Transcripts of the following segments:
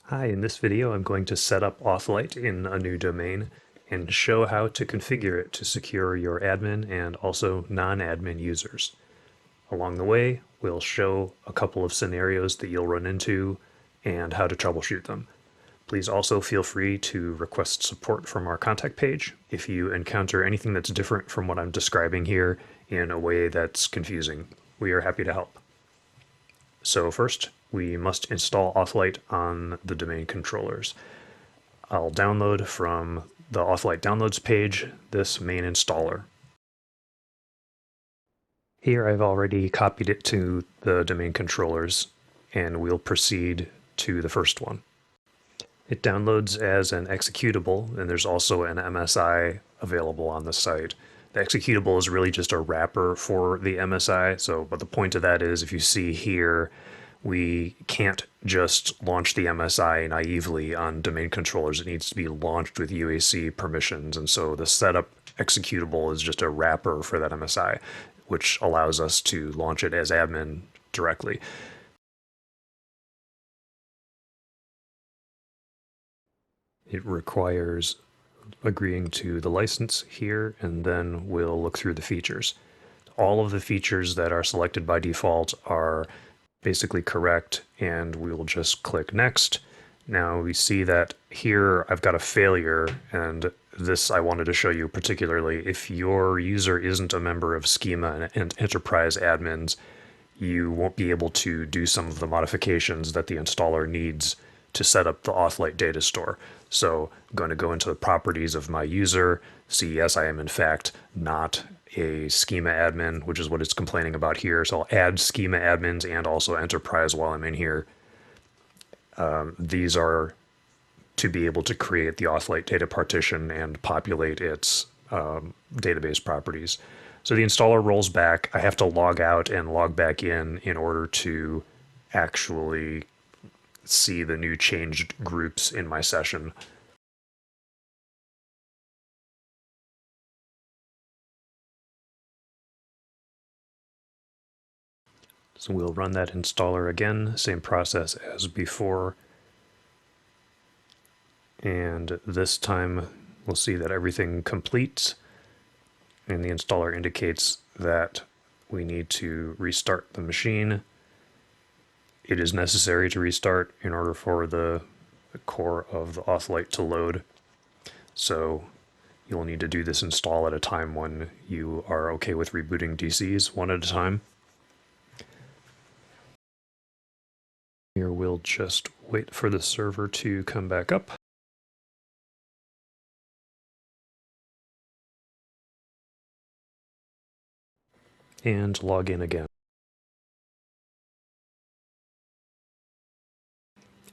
Hi, in this video I'm going to set up AuthLite in a new domain and show how to configure it to secure your admin and also non-admin users. Along the way, we'll show a couple of scenarios that you'll run into and how to troubleshoot them. Please also feel free to request support from our contact page if you encounter anything that's different from what I'm describing here in a way that's confusing. We are happy to help. So first, we must install AuthLite on the domain controllers. I'll download from the AuthLite downloads page this main installer. Here I've already copied it to the domain controllers, and we'll proceed to the first one. It downloads as an executable, and there's also an MSI available on the site. The executable is really just a wrapper for the MSI, but the point of that is, if you see here, we can't just launch the MSI naively on domain controllers. It needs to be launched with UAC permissions, and so the setup executable is just a wrapper for that MSI, which allows us to launch it as admin directly. It requires agreeing to the license here, and then we'll look through the features. All of the features that are selected by default are basically correct, and we will just click next. Now we see that here I've got a failure, and this I wanted to show you particularly. If your user isn't a member of Schema and Enterprise admins, you won't be able to do some of the modifications that the installer needs to set up the AuthLite data store. So I'm going to go into the properties of my user, see yes, I am in fact not a Schema admin, which is what it's complaining about here. So I'll add Schema admins and also Enterprise while I'm in here. These are to be able to create the AuthLite data partition and populate its database properties. So the installer rolls back. I have to log out and log back in order to actually see the new changed groups in my session. So we'll run that installer again, same process as before. And this time we'll see that everything completes, and the installer indicates that we need to restart the machine. It is necessary to restart in order for the core of the AuthLite to load. So you'll need to do this install at a time when you are okay with rebooting DCs one at a time. Here we'll just wait for the server to come back up. And log in again.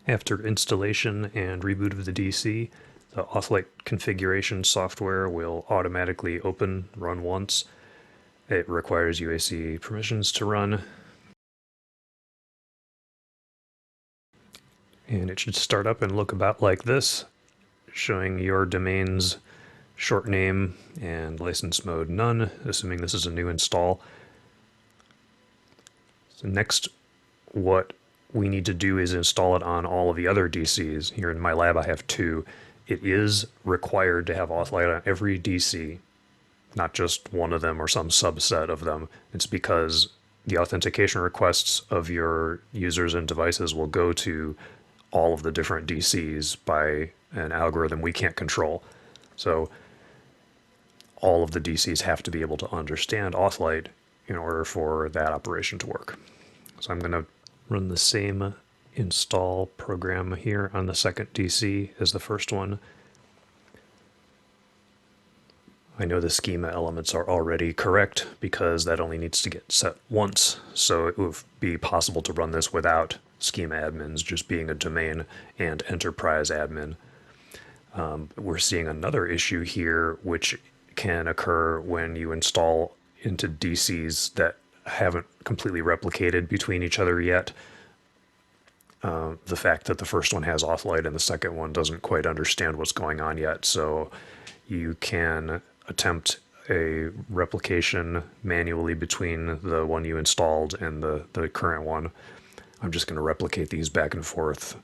After installation and reboot of the DC, the AuthLite configuration software will automatically open, run once. It requires UAC permissions to run. And it should start up and look about like this, showing your domain's short name and license mode none, assuming this is a new install. So next, what we need to do is install it on all of the other DCs. Here in my lab I have 2. It is required to have AuthLite on every DC, not just one of them or some subset of them. It's because the authentication requests of your users and devices will go to all of the different DCs by an algorithm we can't control. So all of the DCs have to be able to understand AuthLite in order for that operation to work. So I'm going to run the same install program here on the second DC as the first one. I know the schema elements are already correct because that only needs to get set once, so it would be possible to run this without schema admins just being a domain and enterprise admin. We're seeing another issue here which can occur when you install into DCs that haven't completely replicated between each other yet. The fact that the first one has AuthLite and the second one doesn't quite understand what's going on yet, so you can attempt a replication manually between the one you installed and the current one. I'm just going to replicate these back and forth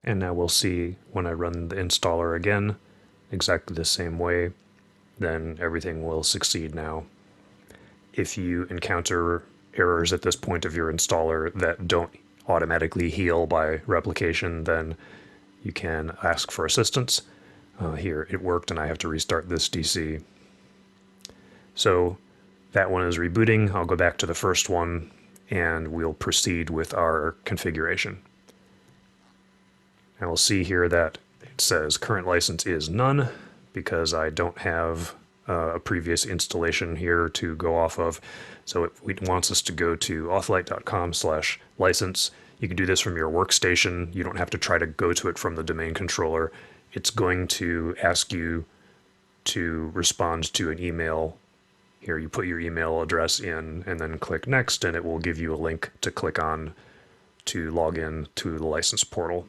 And now we'll see when I run the installer again, exactly the same way, then everything will succeed now. If you encounter errors at this point of your installer that don't automatically heal by replication, then you can ask for assistance. Here, it worked and I have to restart this DC. So that one is rebooting. I'll go back to the first one and we'll proceed with our configuration. And we'll see here that it says current license is none because I don't have a previous installation here to go off of. So it wants us to go to authLite.com/license. You can do this from your workstation. You don't have to try to go to it from the domain controller. It's going to ask you to respond to an email. Here you put your email address in and then click next, and it will give you a link to click on to log in to the license portal.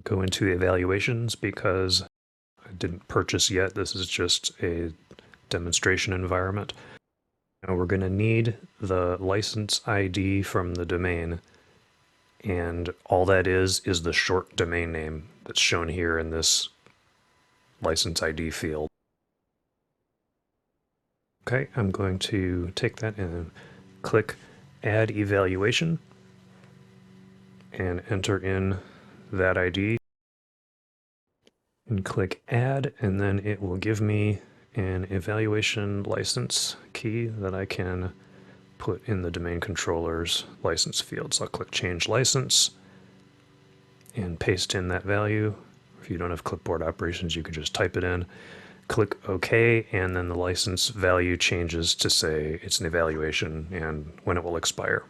Go into evaluations because I didn't purchase yet. This is just a demonstration environment. Now we're going to need the license ID from the domain, and all that is the short domain name that's shown here in this license ID field. Okay, I'm going to take that and click Add Evaluation and enter in that ID and click Add, and then it will give me an evaluation license key that I can put in the domain controller's license field. So I'll click Change License and paste in that value. If you don't have clipboard operations, you could just type it in. Click OK, and then the license value changes to say it's an evaluation and when it will expire.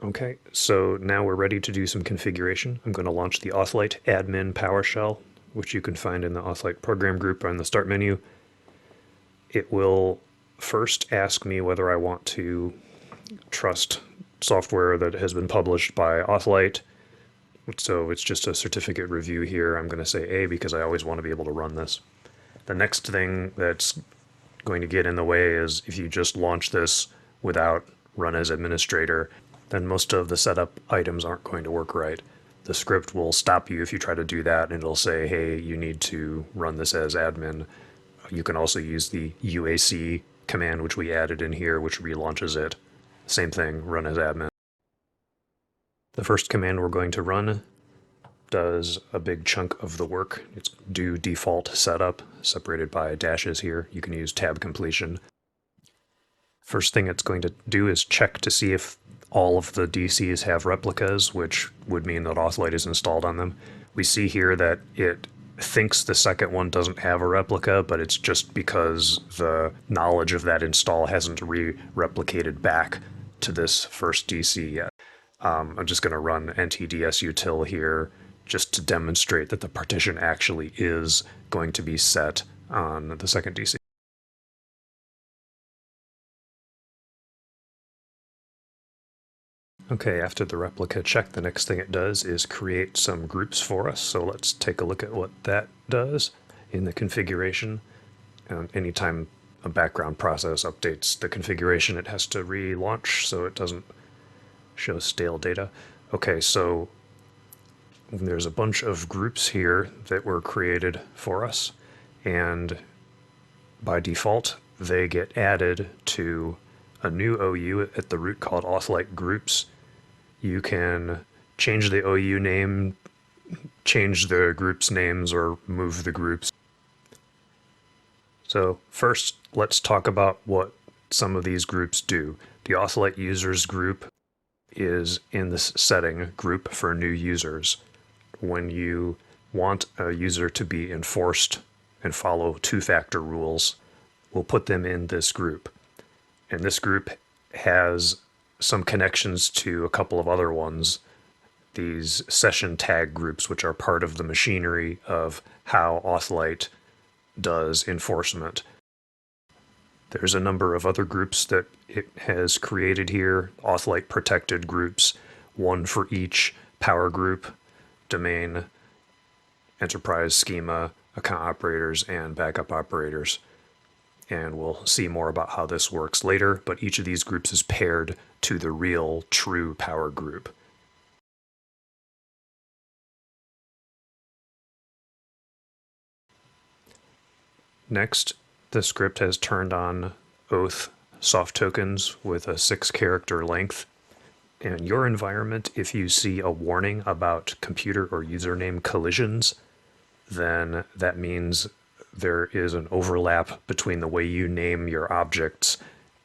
Okay, so now we're ready to do some configuration. I'm going to launch the AuthLite admin PowerShell, which you can find in the AuthLite program group on the Start menu. It will first ask me whether I want to trust software that has been published by AuthLite. So it's just a certificate review here. I'm going to say A because I always want to be able to run this. The next thing that's going to get in the way is if you just launch this without run as administrator, then most of the setup items aren't going to work right. The script will stop you if you try to do that, and it'll say, hey, you need to run this as admin. You can also use the UAC command, which we added in here, which relaunches it. Same thing, run as admin. The first command we're going to run does a big chunk of the work. It's do default setup, separated by dashes here. You can use tab completion. First thing it's going to do is check to see if all of the DCs have replicas, which would mean that AuthLite is installed on them. We see here that it thinks the second one doesn't have a replica, but it's just because the knowledge of that install hasn't re-replicated back to this first DC yet. I'm just going to run ntdsutil here just to demonstrate that the partition actually is going to be set on the second DC. Okay, after the replica check, the next thing it does is create some groups for us. So let's take a look at what that does in the configuration. Anytime a background process updates the configuration, it has to relaunch so it doesn't show stale data. Okay, so there's a bunch of groups here that were created for us, and by default, they get added to a new OU at the root called AuthLite Groups. You can change the OU name, change the groups names, or move the groups. So first, let's talk about what some of these groups do. The AuthLite users group is in this setting group for new users. When you want a user to be enforced and follow two-factor rules, we'll put them in this group. And this group has some connections to a couple of other ones, these session tag groups, which are part of the machinery of how AuthLite does enforcement. There's a number of other groups that it has created here, AuthLite protected groups, one for each power group, domain, enterprise schema, account operators, and backup operators. and we'll see more about how this works later, but each of these groups is paired to the real, true power group. Next, the script has turned on OATH soft tokens with a 6-character length. In your environment, if you see a warning about computer or username collisions, then that means there is an overlap between the way you name your objects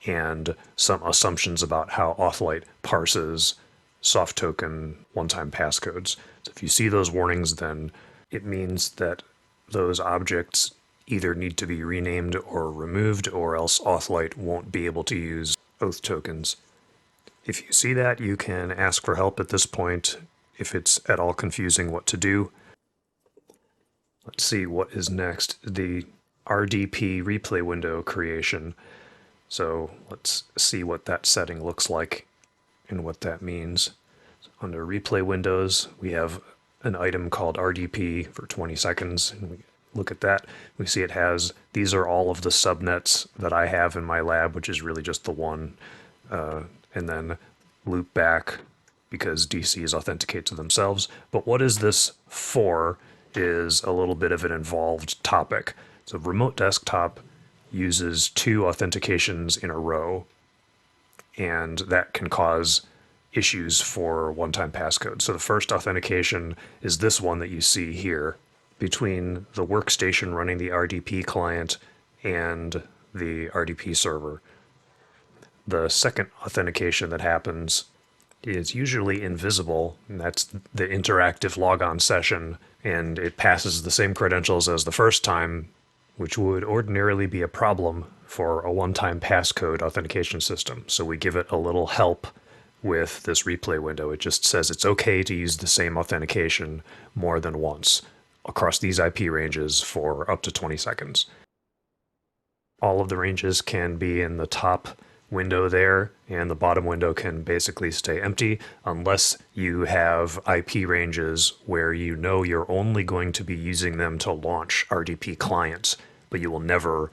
and some assumptions about how AuthLite parses soft token one-time passcodes. So if you see those warnings, then it means that those objects either need to be renamed or removed, or else AuthLite won't be able to use OATH tokens. If you see that, you can ask for help at this point if it's at all confusing what to do. Let's see what is next. The RDP replay window creation. So let's see what that setting looks like and what that means. So under replay windows, we have an item called RDP for 20 seconds. And we look at that. We see it has, these are all of the subnets that I have in my lab, which is really just the one. And then loop back because DCs authenticate to themselves. But what is this for is a little bit of an involved topic. So remote desktop uses 2 authentications in a row, and that can cause issues for one-time passcode. So the first authentication is this one that you see here between the workstation running the RDP client and the RDP server. The second authentication that happens is usually invisible, and that's the interactive logon session, and it passes the same credentials as the first time, which would ordinarily be a problem for a one-time passcode authentication system. So we give it a little help with this replay window. It just says it's okay to use the same authentication more than once across these IP ranges for up to 20 seconds. All of the ranges can be in the top window there, and the bottom window can basically stay empty unless you have IP ranges where you know you're only going to be using them to launch RDP clients, but you will never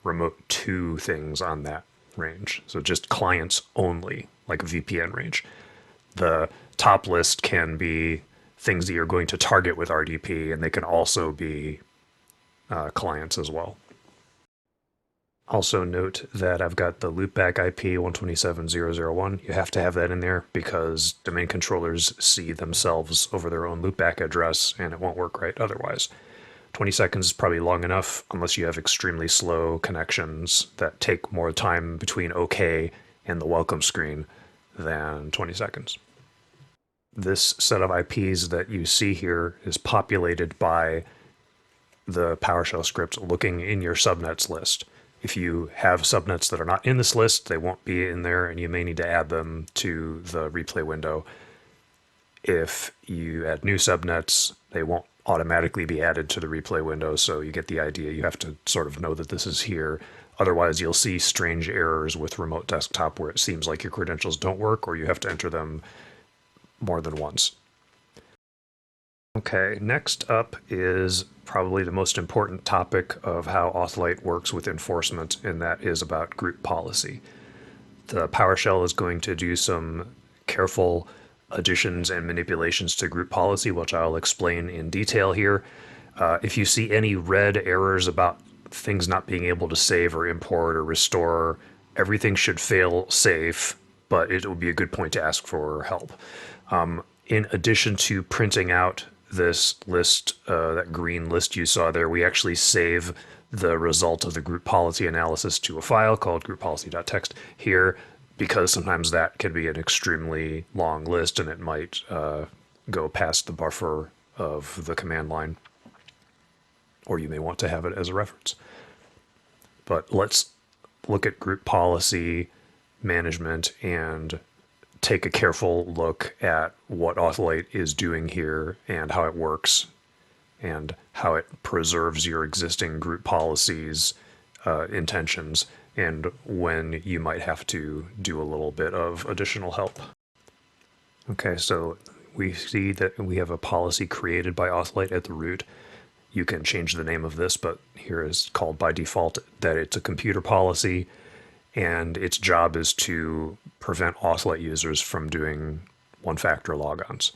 remote 2 things on that range. So just clients only, like a VPN range. The top list can be things that you're going to target with RDP, and they can also be clients as well. Also note that I've got the loopback IP 127.0.0.1. You have to have that in there because domain controllers see themselves over their own loopback address and it won't work right otherwise. 20 seconds is probably long enough unless you have extremely slow connections that take more time between OK and the welcome screen than 20 seconds. This set of IPs that you see here is populated by the PowerShell script looking in your subnets list. If you have subnets that are not in this list, they won't be in there, and you may need to add them to the replay window. If you add new subnets, they won't automatically be added to the replay window, so you get the idea. You have to sort of know that this is here. Otherwise, you'll see strange errors with remote desktop where it seems like your credentials don't work, or you have to enter them more than once. Okay, next up is probably the most important topic of how AuthLite works with enforcement, and that is about group policy. The PowerShell is going to do some careful additions and manipulations to group policy, which I'll explain in detail here. If you see any red errors about things not being able to save or import or restore, everything should fail safe, but it will be a good point to ask for help. In addition to printing out this list, that green list you saw there, we actually save the result of the group policy analysis to a file called grouppolicy.txt here, because sometimes that can be an extremely long list and it might go past the buffer of the command line, or you may want to have it as a reference. But let's look at group policy management and take a careful look at what AuthLite is doing here and how it works and how it preserves your existing group policies intentions and when you might have to do a little bit of additional help. Okay, so we see that we have a policy created by AuthLite at the root. you can change the name of this, but here is called by default that it's a computer policy, and its job is to prevent AuthLite users from doing one-factor logons.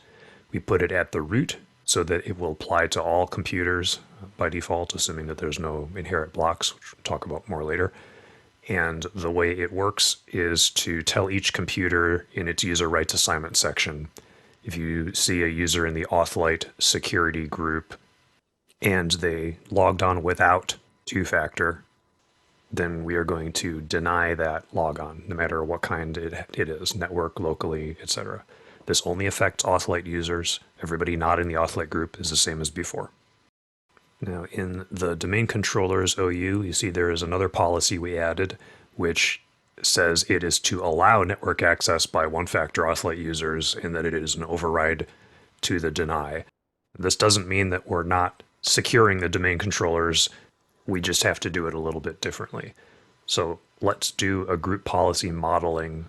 We put it at the root so that it will apply to all computers by default, assuming that there's no inherent blocks, which we'll talk about more later. And the way it works is to tell each computer in its user rights assignment section, if you see a user in the AuthLite security group and they logged on without two-factor, then we are going to deny that logon, no matter what kind it is, network, locally, etc. This only affects AuthLite users. Everybody not in the AuthLite group is the same as before. Now, in the domain controllers OU, you see there is another policy we added, which says it is to allow network access by one-factor AuthLite users and that it is an override to the deny. This doesn't mean that we're not securing the domain controllers. We just have to do it a little bit differently. So let's do a group policy modeling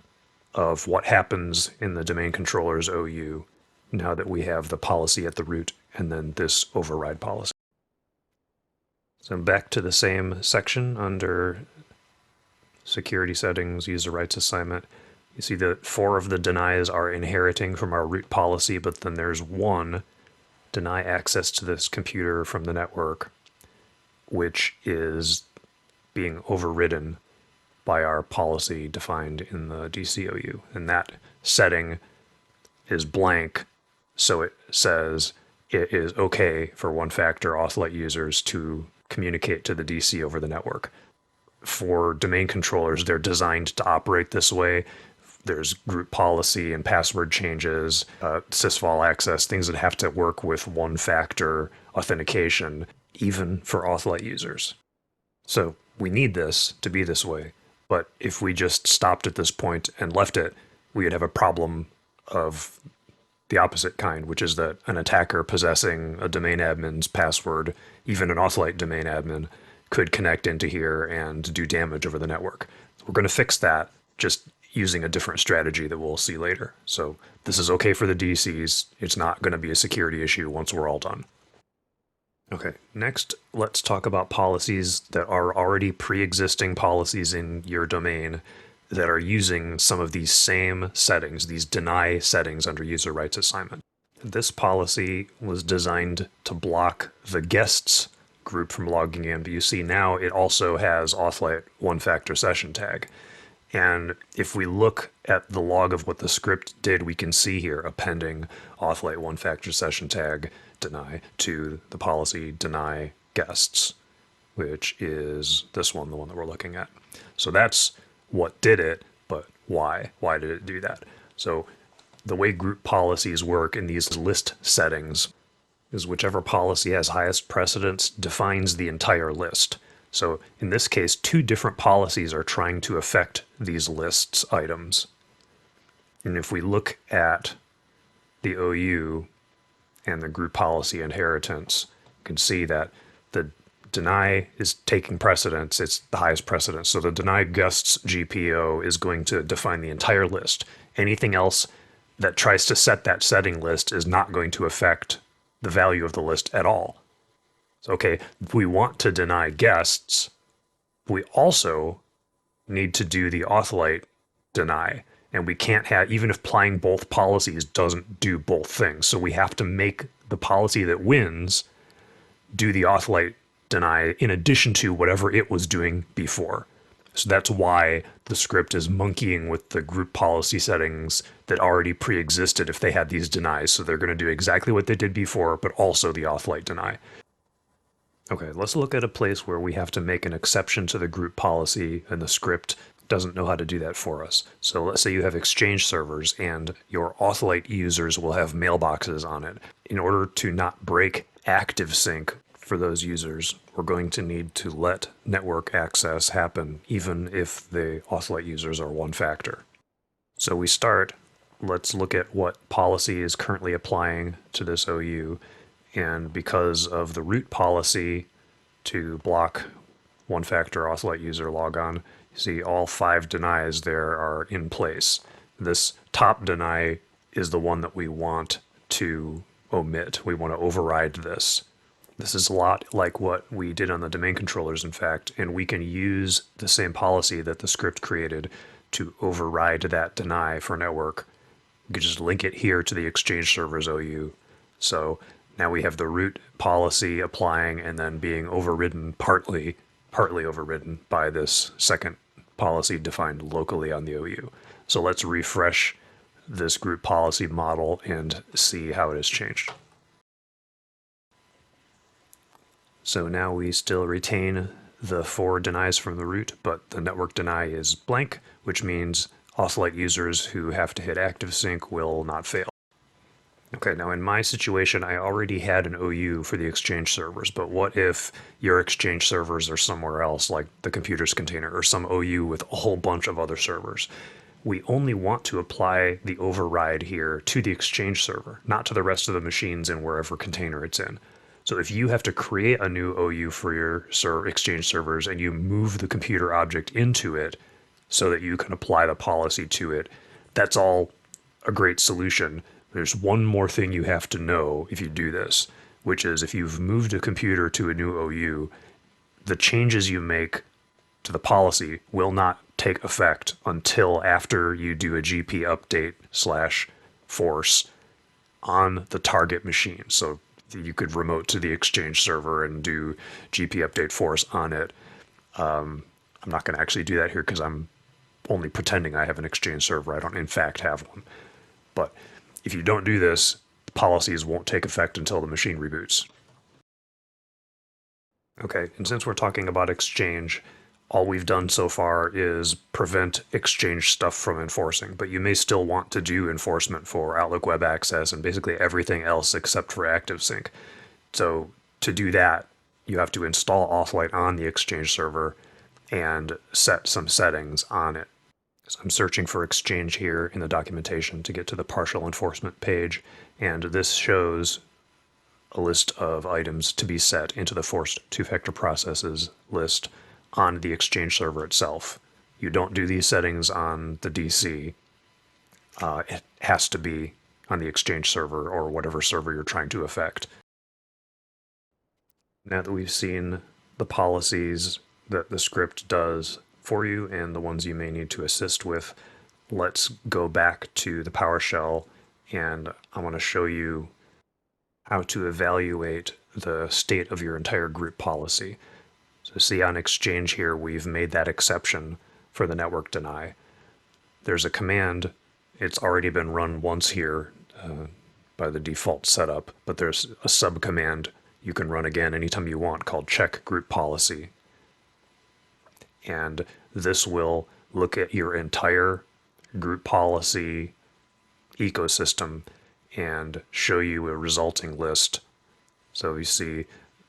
of what happens in the domain controllers OU now that we have the policy at the root and then this override policy. So back to the same section under security settings, user rights assignment. You see that 4 of the denies are inheriting from our root policy, but then there's one deny access to this computer from the network, which is being overridden by our policy defined in the DCOU. And that setting is blank, so it says it is okay for one-factor AuthLite users to communicate to the DC over the network. For domain controllers, they're designed to operate this way. There's group policy and password changes, sysvol access, things that have to work with one-factor authentication, even for AuthLite users. So we need this to be this way, but if we just stopped at this point and left it, we would have a problem of the opposite kind, which is that an attacker possessing a domain admin's password, even an AuthLite domain admin, could connect into here and do damage over the network. We're going to fix that just using a different strategy that we'll see later. So this is okay for the DCs. It's not going to be a security issue once we're all done. Okay, next let's talk about policies that are already pre-existing policies in your domain that are using some of these same settings, these deny settings under user rights assignment. This policy was designed to block the guests group from logging in, but you see now it also has AuthLite one-factor session tag. And if we look at the log of what the script did, we can see here appending AuthLite one-factor session tag deny to the policy deny guests, which is this one, the one that we're looking at. So that's what did it, but why? Why did it do that? So the way group policies work in these list settings is whichever policy has highest precedence defines the entire list. So in this case, 2 different policies are trying to affect these lists items. And if we look at the OU and the group policy inheritance, you can see that the deny is taking precedence. It's the highest precedence. So the deny guests GPO is going to define the entire list. Anything else that tries to set that setting list is not going to affect the value of the list at all. So, okay, we want to deny guests. We also need to do the AuthLite deny. And we can't have, even if applying both policies doesn't do both things. So we have to make the policy that wins do the AuthLite deny in addition to whatever it was doing before. So that's why the script is monkeying with the group policy settings that already pre-existed if they had these denies. So they're going to do exactly what they did before, but also the AuthLite deny. Okay, let's look at a place where we have to make an exception to the group policy and the script doesn't know how to do that for us. So let's say you have Exchange servers and your AuthLite users will have mailboxes on it. In order to not break active sync for those users, we're going to need to let network access happen even if the AuthLite users are one-factor. So we start, let's look at what policy is currently applying to this OU. And because of the root policy to block one-factor AuthLite user logon, you see all 5 denies there are in place. This top deny is the one that we want to omit. We want to override this. This is a lot like what we did on the domain controllers, in fact, and we can use the same policy that the script created to override that deny for network. We could just link it here to the Exchange server's OU. So now we have the root policy applying and then being overridden, partly overridden by this second policy defined locally on the OU. So let's refresh this group policy model and see how it has changed. So now we still retain the 4 denies from the root, but the network deny is blank, which means AuthLite users who have to hit ActiveSync will not fail. Okay, now in my situation, I already had an OU for the Exchange servers, but what if your Exchange servers are somewhere else, like the computer's container, or some OU with a whole bunch of other servers? We only want to apply the override here to the Exchange server, not to the rest of the machines in wherever container it's in. So if you have to create a new OU for your Exchange servers and you move the computer object into it so that you can apply the policy to it, that's all a great solution. There's one more thing you have to know if you do this, which is if you've moved a computer to a new OU, the changes you make to the policy will not take effect until after you do a GP update / force on the target machine. So you could remote to the Exchange server and do GP update force on it. I'm not going to actually do that here because I'm only pretending I have an Exchange server. I don't in fact have one. But if you don't do this, the policies won't take effect until the machine reboots. Okay, and since we're talking about Exchange, all we've done so far is prevent Exchange stuff from enforcing, but you may still want to do enforcement for Outlook Web Access and basically everything else except for ActiveSync. So to do that, you have to install AuthLite on the Exchange server and set some settings on it. So I'm searching for Exchange here in the documentation to get to the partial enforcement page, and this shows a list of items to be set into the forced two-factor processes list on the Exchange server itself. You don't do these settings on the DC. It has to be on the Exchange server or whatever server you're trying to affect. Now that we've seen the policies that the script does for you and the ones you may need to assist with, let's go back to the PowerShell, and I want to show you how to evaluate the state of your entire group policy. So see on Exchange here, we've made that exception for the network deny. There's a command, it's already been run once here by the default setup, but there's a subcommand you can run again anytime you want called check group policy. And this will look at your entire group policy ecosystem and show you a resulting list. So you see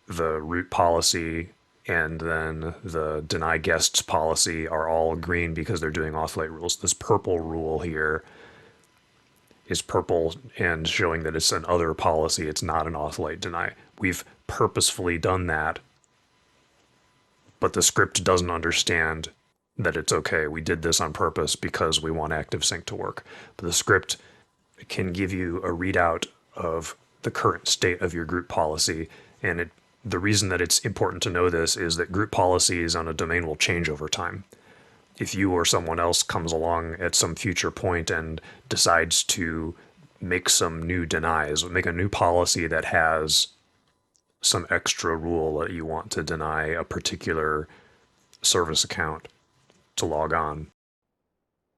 the root policy and then the deny guests policy are all green because they're doing AuthLite rules. This purple rule here is purple and showing that it's an other policy. It's not an AuthLite deny. We've purposefully done that, but the script doesn't understand that it's okay. We did this on purpose because we want ActiveSync to work. But the script can give you a readout of the current state of your group policy. And the reason that it's important to know this is that group policies on a domain will change over time. If you or someone else comes along at some future point and decides to make some new denies, make a new policy that has some extra rule that you want to deny a particular service account to log on,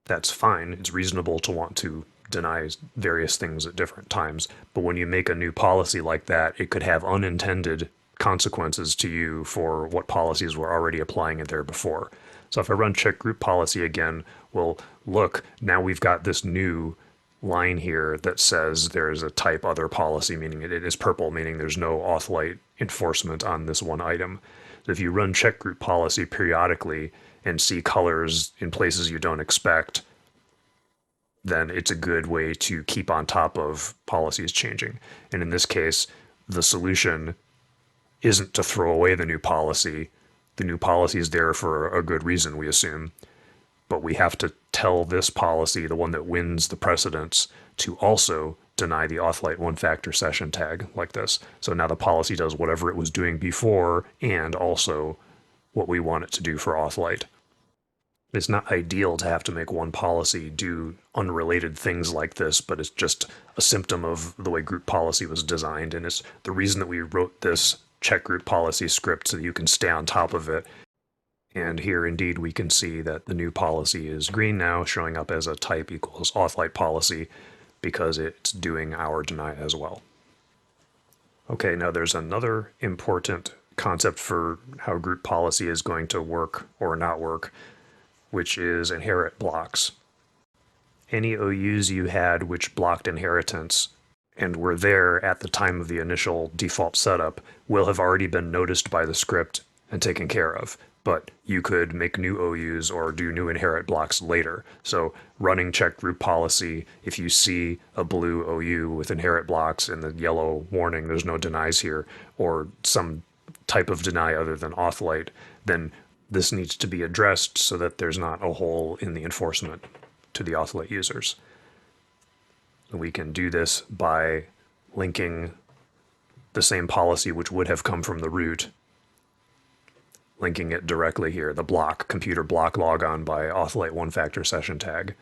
that's fine. It's reasonable to want to deny various things at different times. But when you make a new policy like that, it could have unintended consequences to you for what policies were already applying it there before. So if I run check group policy again, well, look, now we've got this new line here that says there's a type other policy, meaning it is purple, meaning there's no AuthLite enforcement on this one item. So if you run check group policy periodically and see colors in places you don't expect, then it's a good way to keep on top of policies changing. And in this case, the solution isn't to throw away the new policy. The new policy is there for a good reason, we assume. But we have to tell this policy, the one that wins the precedence, to also deny the AuthLite one-factor session tag like this. So now the policy does whatever it was doing before and also what we want it to do for AuthLite. It's not ideal to have to make one policy do unrelated things like this, but it's just a symptom of the way group policy was designed, and it's the reason that we wrote this check group policy script so that you can stay on top of it. And here indeed we can see that the new policy is green now, showing up as a type equals AuthLite policy because it's doing our deny as well. Okay, now there's another important concept for how group policy is going to work or not work, which is inherit blocks. Any OUs you had which blocked inheritance and were there at the time of the initial default setup will have already been noticed by the script and taken care of. But you could make new OUs or do new inherit blocks later. So running check group policy, if you see a blue OU with inherit blocks and the yellow warning, there's no denies here, or some type of deny other than AuthLite, then this needs to be addressed so that there's not a hole in the enforcement to the AuthLite users. We can do this by linking the same policy which would have come from the root, linking it directly here, the block, computer block logon by AuthLite one-factor session tag.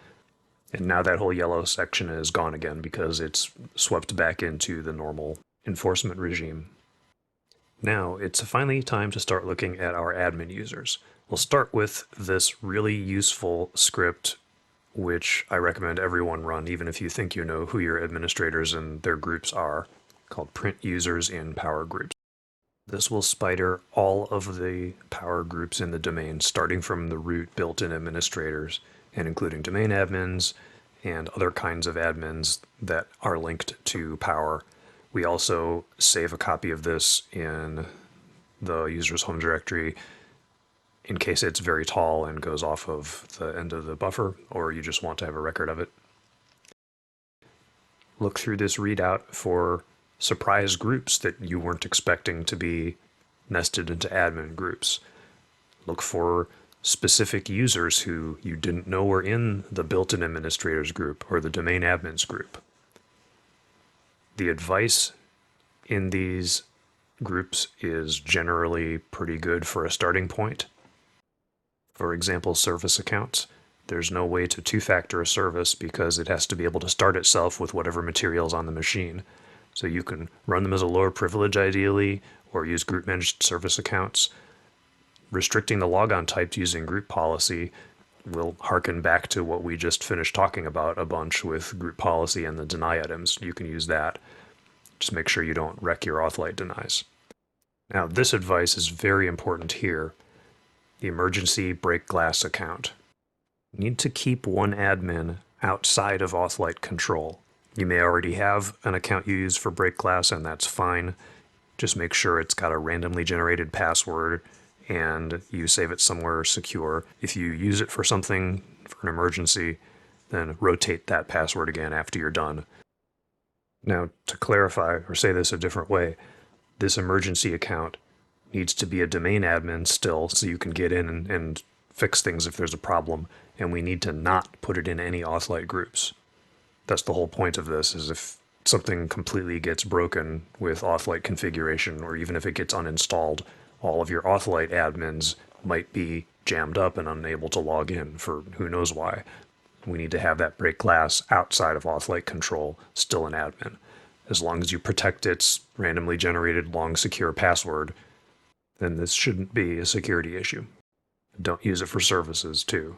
And now that whole yellow section is gone again because it's swept back into the normal enforcement regime. Now it's finally time to start looking at our admin users. We'll start with this really useful script which I recommend everyone run, even if you think you know who your administrators and their groups are, called print users in power groups. This will spider all of the power groups in the domain, starting from the root built-in administrators and including domain admins and other kinds of admins that are linked to power. We also save a copy of this in the user's home directory in case it's very tall and goes off of the end of the buffer, or you just want to have a record of it. Look through this readout for surprise groups that you weren't expecting to be nested into admin groups. Look for specific users who you didn't know were in the built-in administrators group or the domain admins group. The advice in these groups is generally pretty good for a starting point. For example, service accounts. There's no way to two-factor a service because it has to be able to start itself with whatever material's on the machine. So you can run them as a lower privilege ideally, or use group managed service accounts. Restricting the logon type using group policy will harken back to what we just finished talking about a bunch with group policy and the deny items. You can use that. Just make sure you don't wreck your AuthLite denies. Now this advice is very important here. The emergency break glass account. You need to keep one admin outside of AuthLite control. You may already have an account you use for break glass, and that's fine. Just make sure it's got a randomly generated password and you save it somewhere secure. If you use it for something, for an emergency, then rotate that password again after you're done. Now, to clarify or say this a different way, this emergency account needs to be a domain admin still so you can get in and fix things if there's a problem, and we need to not put it in any AuthLite groups. That's the whole point of this, is if something completely gets broken with AuthLite configuration, or even if it gets uninstalled, all of your AuthLite admins might be jammed up and unable to log in for who knows why. We need to have that break glass outside of AuthLite control still an admin. As long as you protect its randomly generated long secure password, then this shouldn't be a security issue. Don't use it for services too.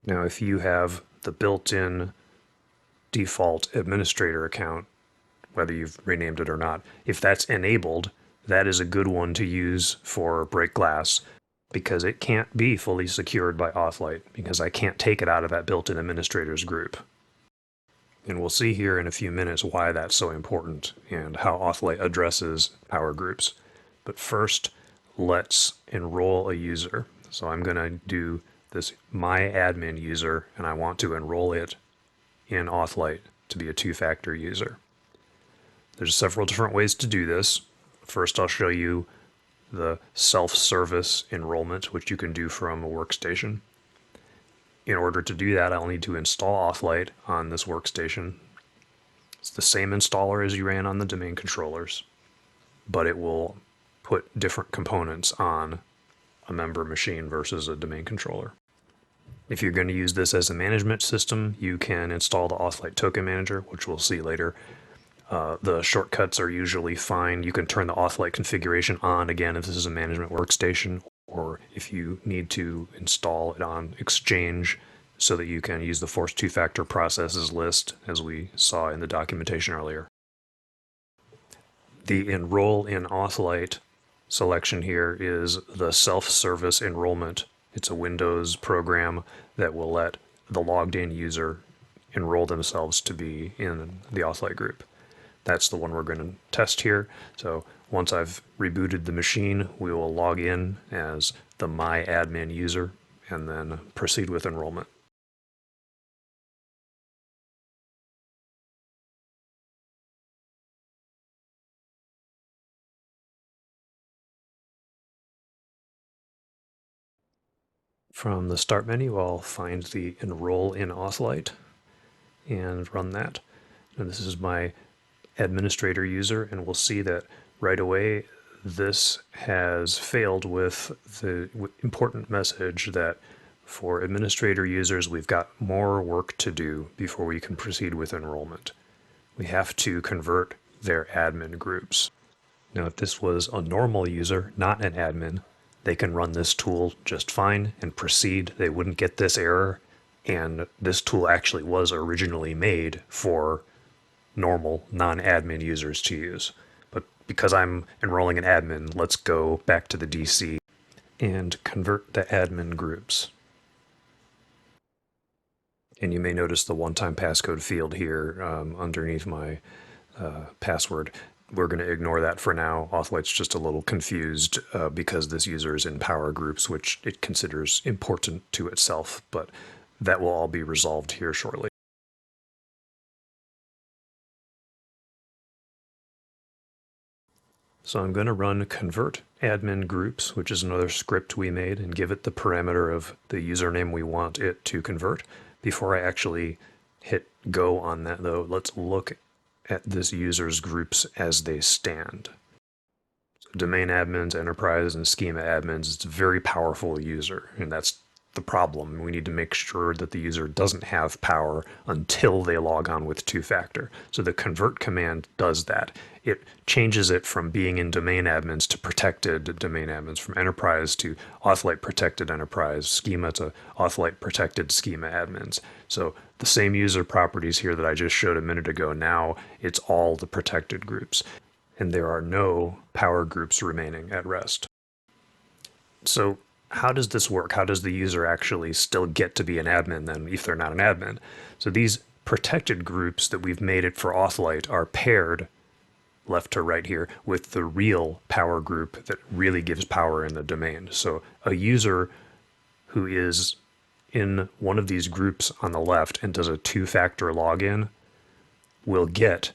Now if you have the built-in default administrator account, whether you've renamed it or not, if that's enabled, that is a good one to use for break glass because it can't be fully secured by AuthLite because I can't take it out of that built-in administrators group. And we'll see here in a few minutes why that's so important and how AuthLite addresses power groups. But first, let's enroll a user. So I'm going to do this my admin user, and I want to enroll it in AuthLite to be a two-factor user. There's several different ways to do this. First, I'll show you the self-service enrollment, which you can do from a workstation. In order to do that, I'll need to install AuthLite on this workstation. It's the same installer as you ran on the domain controllers, but it will put different components on a member machine versus a domain controller. If you're going to use this as a management system, you can install the AuthLite Token Manager, which we'll see later. The shortcuts are usually fine. You can turn the AuthLite configuration on again if this is a management workstation, or if you need to install it on Exchange so that you can use the forced two-factor processes list, as we saw in the documentation earlier. The Enroll in AuthLite selection here is the self-service enrollment. It's a Windows program that will let the logged in user enroll themselves to be in the AuthLite group. That's the one we're going to test here. So once I've rebooted the machine, we will log in as the My Admin user and then proceed with enrollment. From the Start menu, I'll find the Enroll in AuthLite and run that. And this is my administrator user, and we'll see that right away this has failed with the important message that for administrator users, we've got more work to do before we can proceed with enrollment. We have to convert their admin groups. Now, if this was a normal user, not an admin, they can run this tool just fine and proceed. They wouldn't get this error. And this tool actually was originally made for normal non-admin users to use. But because I'm enrolling an admin, let's go back to the DC and convert the admin groups. And you may notice the one-time passcode field here underneath my password. We're going to ignore that for now. AuthLite's just a little confused because this user is in power groups, which it considers important to itself, but that will all be resolved here shortly. So I'm going to run convert admin groups, which is another script we made, and give it the parameter of the username we want it to convert. Before I actually hit go on that, though, let's look at this user's groups as they stand. So domain admins, enterprise, and schema admins, it's a very powerful user, and that's the problem. We need to make sure that the user doesn't have power until they log on with two-factor. So the convert command does that. It changes it from being in domain admins to protected domain admins, from enterprise to AuthLite protected enterprise, schema to AuthLite protected schema admins. So the same user properties here that I just showed a minute ago, now it's all the protected groups. And there are no power groups remaining at rest. So how does this work? How does the user actually still get to be an admin then if they're not an admin? So these protected groups that we've made it for AuthLite are paired left to right here with the real power group that really gives power in the domain. So a user who is in one of these groups on the left and does a two-factor login will get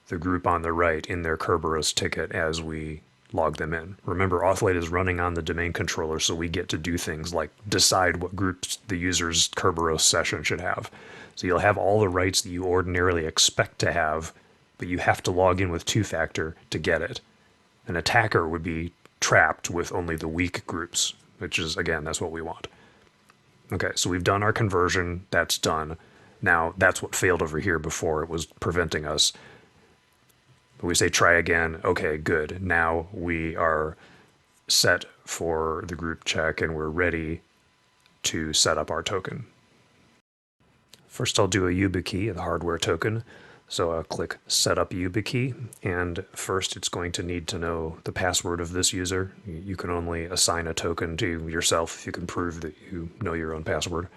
the group on the right in their Kerberos ticket as we log them in. Remember, AuthLite is running on the domain controller, so we get to do things like decide what groups the user's Kerberos session should have. So you'll have all the rights that you ordinarily expect to have, but you have to log in with two-factor to get it. An attacker would be trapped with only the weak groups, which is, again, that's what we want. Okay, so we've done our conversion. That's done. Now, that's what failed over here before. It was preventing us. We say try again. Okay, good. Now we are set for the group check and we're ready to set up our token. First, I'll do a YubiKey, the hardware token. So I'll click Set up YubiKey, and first it's going to need to know the password of this user. You can only assign a token to yourself if you can prove that you know your own password.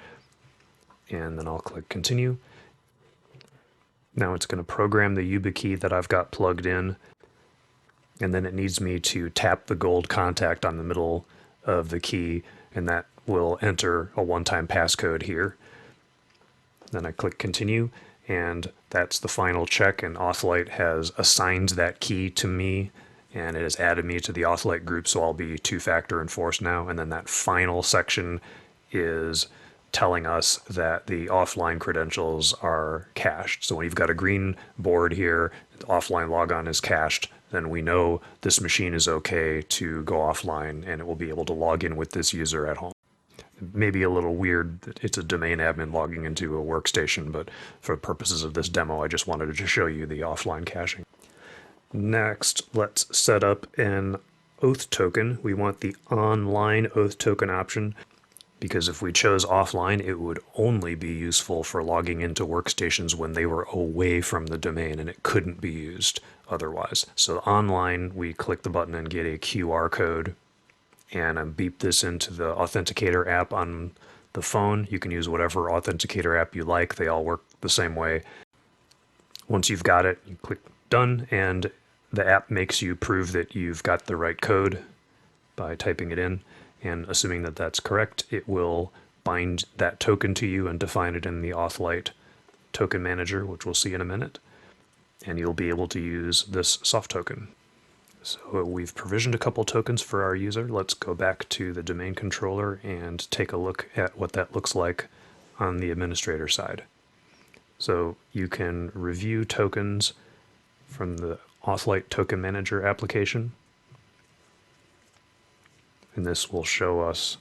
And then I'll click Continue. Now it's going to program the YubiKey that I've got plugged in, and then it needs me to tap the gold contact on the middle of the key, and that will enter a one-time passcode here. Then I click Continue, and that's the final check, and AuthLite has assigned that key to me, and it has added me to the AuthLite group, so I'll be two-factor enforced now. And then that final section is telling us that the offline credentials are cached. So when you've got a green board here, the offline logon is cached, then we know this machine is okay to go offline and it will be able to log in with this user at home. Maybe a little weird that it's a domain admin logging into a workstation, but for purposes of this demo, I just wanted to show you the offline caching. Next, let's set up an OATH token. We want the online OATH token option, because if we chose offline, it would only be useful for logging into workstations when they were away from the domain and it couldn't be used otherwise. So online, we click the button and get a QR code, and I beep this into the Authenticator app on the phone. You can use whatever Authenticator app you like. They all work the same way. Once you've got it, you click done, and the app makes you prove that you've got the right code by typing it in. And assuming that that's correct, it will bind that token to you and define it in the AuthLite token manager, which we'll see in a minute. And you'll be able to use this soft token. So we've provisioned a couple tokens for our user. Let's go back to the domain controller and take a look at what that looks like on the administrator side. So you can review tokens from the AuthLite Token Manager application. And this will show us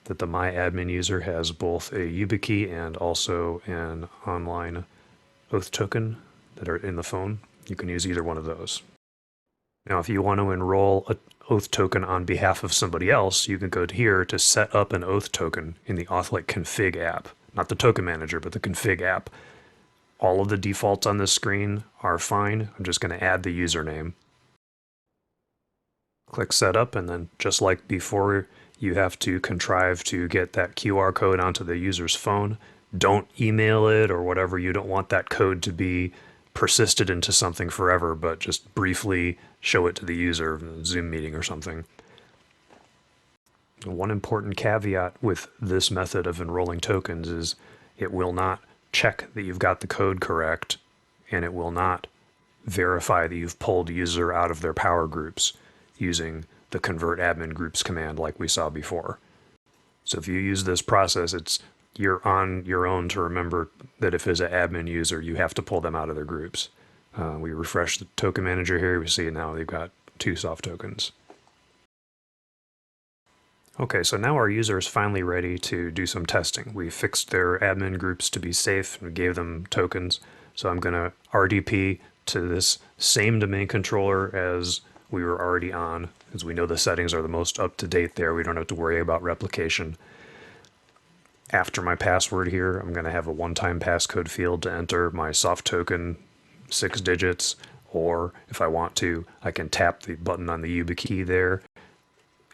that the MyAdmin user has both a YubiKey and also an online OATH token that are in the phone. You can use either one of those. Now, if you want to enroll an OATH token on behalf of somebody else, you can go here to set up an OATH token in the AuthLite Config app. Not the token manager, but the config app. All of the defaults on this screen are fine. I'm just going to add the username. Click setup, and then just like before, you have to contrive to get that QR code onto the user's phone. Don't email it or whatever. You don't want that code to be persisted into something forever, but just briefly show it to the user in a Zoom meeting or something. One important caveat with this method of enrolling tokens is it will not check that you've got the code correct, and it will not verify that you've pulled user out of their power groups using the convert admin groups command like we saw before. So if you use this process, you're on your own to remember that if it's an admin user, you have to pull them out of their groups. We refresh the token manager here. We see now they've got 2 soft tokens. Okay, so now our user is finally ready to do some testing. We fixed their admin groups to be safe and gave them tokens. So I'm going to RDP to this same domain controller as we were already on, as we know the settings are the most up-to-date there. We don't have to worry about replication. After my password here, I'm going to have a one-time passcode field to enter my soft token 6 digits, or if I want to, I can tap the button on the YubiKey there,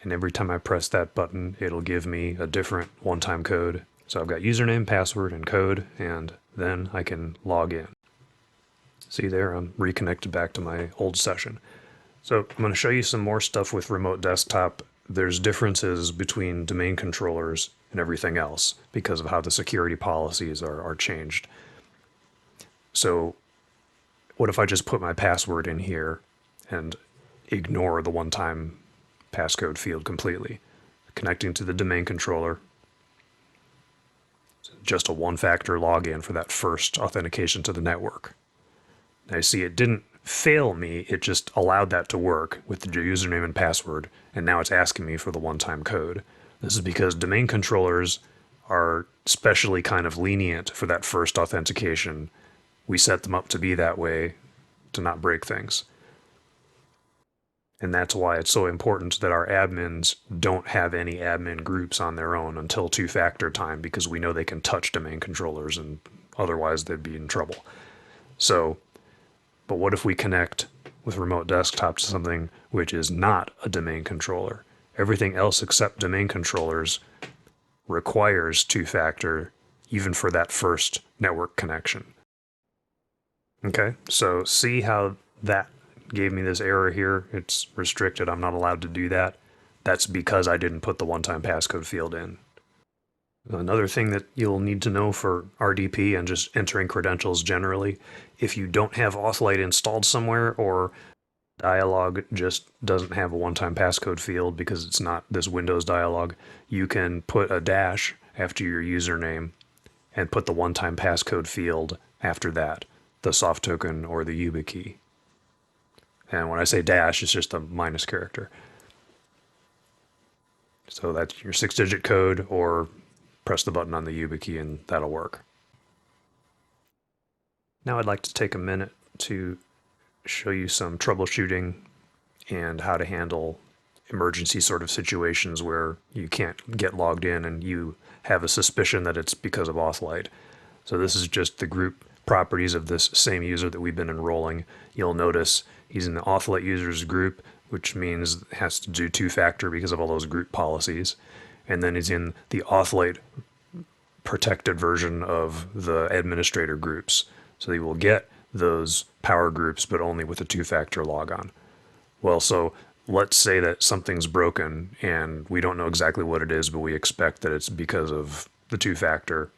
and every time I press that button, it'll give me a different one-time code. So I've got username, password, and code, and then I can log in. See there, I'm reconnected back to my old session. So I'm going to show you some more stuff with remote desktop. There's differences between domain controllers and everything else because of how the security policies are changed. So what if I just put my password in here and ignore the one-time passcode field completely? Connecting to the domain controller, just a one-factor login for that first authentication to the network. Now you see it didn't fail me, it just allowed that to work with the username and password, and now it's asking me for the one-time code. This is because domain controllers are specially kind of lenient for that first authentication. We set them up to be that way to not break things. And that's why it's so important that our admins don't have any admin groups on their own until 2-factor time, because we know they can touch domain controllers and otherwise they'd be in trouble. So, but what if we connect with remote desktop to something which is not a domain controller? Everything else except domain controllers requires 2-factor even for that first network connection. Okay, so see how that gave me this error here? It's restricted. I'm not allowed to do that. That's because I didn't put the one-time passcode field in. Another thing that you'll need to know for RDP and just entering credentials generally, if you don't have AuthLite installed somewhere or Dialog just doesn't have a one-time passcode field because it's not this Windows dialog. You can put a dash after your username and put the one-time passcode field after that, the soft token or the YubiKey. And when I say dash, it's just a minus character. So that's your 6-digit code, or press the button on the YubiKey and that'll work. Now I'd like to take a minute to show you some troubleshooting and how to handle emergency sort of situations where you can't get logged in and you have a suspicion that it's because of AuthLite. So this is just the group properties of this same user that we've been enrolling. You'll notice he's in the AuthLite users group, which means it has to do two-factor because of all those group policies. And then he's in the AuthLite protected version of the administrator groups. So you will get those power groups, but only with a two-factor logon. Well, so let's say that something's broken and we don't know exactly what it is, but we expect that it's because of the two-factor.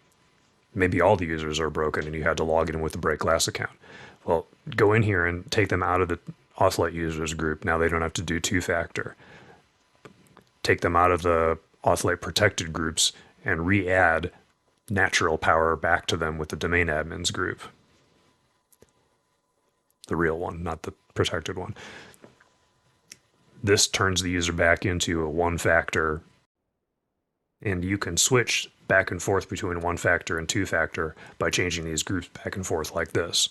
Maybe all the users are broken and you had to log in with a break glass account. Well, go in here and take them out of the AuthLite users group. Now they don't have to do two-factor. Take them out of the AuthLite protected groups and re-add natural power back to them with the domain admins group. The real one, not the protected one. This turns the user back into a one-factor, and you can switch back and forth between one-factor and two-factor by changing these groups back and forth like this.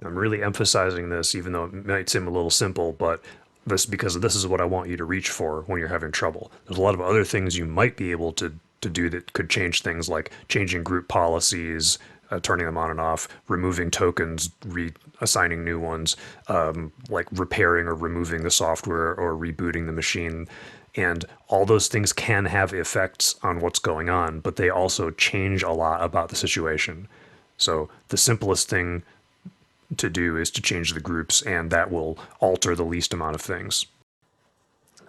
I'm really emphasizing this, even though it might seem a little simple, but because this is what I want you to reach for when you're having trouble. There's a lot of other things you might be able to do that could change things, like changing group policies, turning them on and off, removing tokens, reassigning new ones, like repairing or removing the software or rebooting the machine. And all those things can have effects on what's going on, but they also change a lot about the situation. So the simplest thing to do is to change the groups, and that will alter the least amount of things.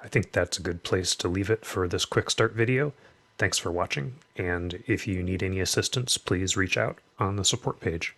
I think that's a good place to leave it for this quick start video. Thanks for watching, and if you need any assistance, please reach out on the support page.